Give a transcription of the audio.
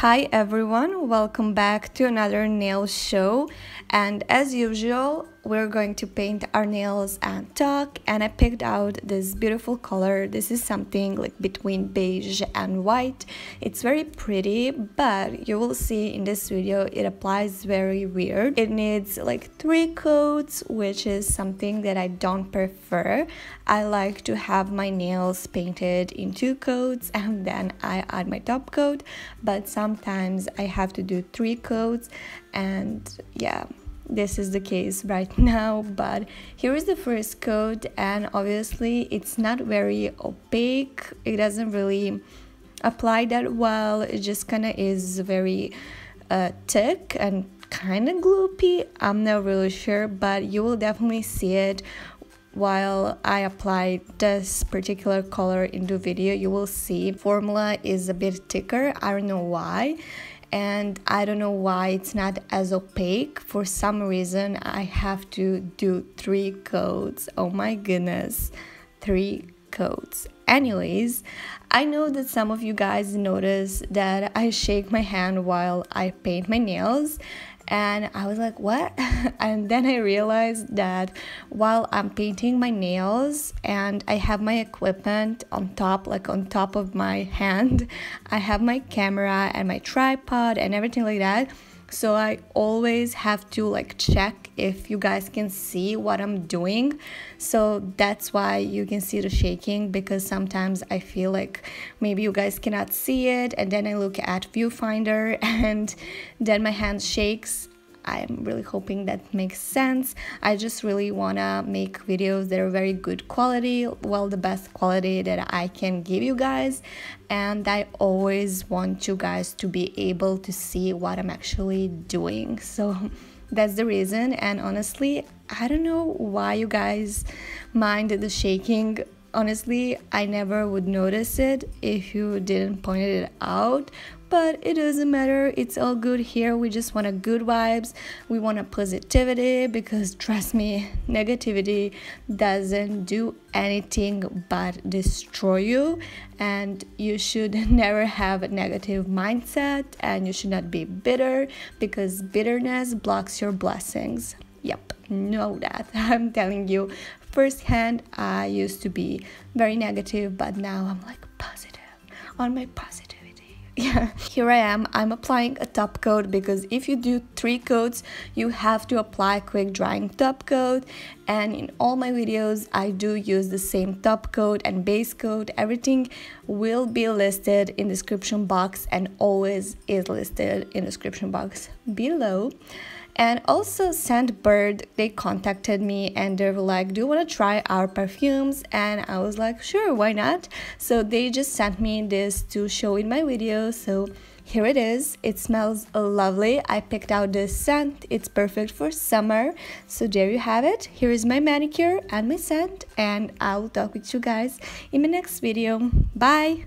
Hi everyone, welcome back to another nail show, and as usual we're going to paint our nails and talk. And I picked out this beautiful color. This is something like between beige and white. It's very pretty, but you will see in this video it applies very weird. It needs like 3 coats, which is something that I don't prefer. I like to have my nails painted in 2 coats and then I add my top coat, but sometimes I have to do 3 coats, and yeah, this is the case right now. But here is the first coat, and obviously it's not very opaque. It doesn't really apply that well. It just kind of is very thick and kind of gloopy. I'm not really sure, but you will definitely see it while I apply this particular color in the video. You will see formula is a bit thicker. I don't know why, and I don't know why it's not as opaque. For some reason I have to do 3 coats. Oh my goodness, 3 coats. Anyways, I know that some of you guys notice that I shake my hand while I paint my nails, and I was like, what? And then I realized that while I'm painting my nails and I have my equipment on top, like on top of my hand, I have my camera and my tripod and everything like that. So I always have to like check if you guys can see what I'm doing. So that's why you can see the shaking, because sometimes I feel like maybe you guys cannot see it, and then I look at viewfinder and then my hand shakes. I'm really hoping that makes sense. I just really wanna make videos that are very good quality, well, the best quality that I can give you guys, and I always want you guys to be able to see what I'm actually doing. So that's the reason. And honestly, I don't know why you guys mind the shaking. Honestly, I never would notice it if you didn't point it out, but it doesn't matter. It's all good here. We just want a good vibes. We want a positivity, because trust me, negativity doesn't do anything but destroy you, and you should never have a negative mindset, and you should not be bitter, because bitterness blocks your blessings. Yep, know that. I'm telling you firsthand. I used to be very negative, but now I'm like positive on my positivity. Yeah, here I am. I'm applying a top coat, because if you do 3 coats, you have to apply quick drying top coat. And in all my videos, I do use the same top coat and base coat. Everything will be listed in the description box, and always is listed in the description box below. And also Scentbird, they contacted me and they were like, do you want to try our perfumes? And I was like, sure, why not? So they just sent me this to show in my video. So here it is. It smells lovely. I picked out this scent. It's perfect for summer. So there you have it. Here is my manicure and my scent, and I'll talk with you guys in my next video. Bye!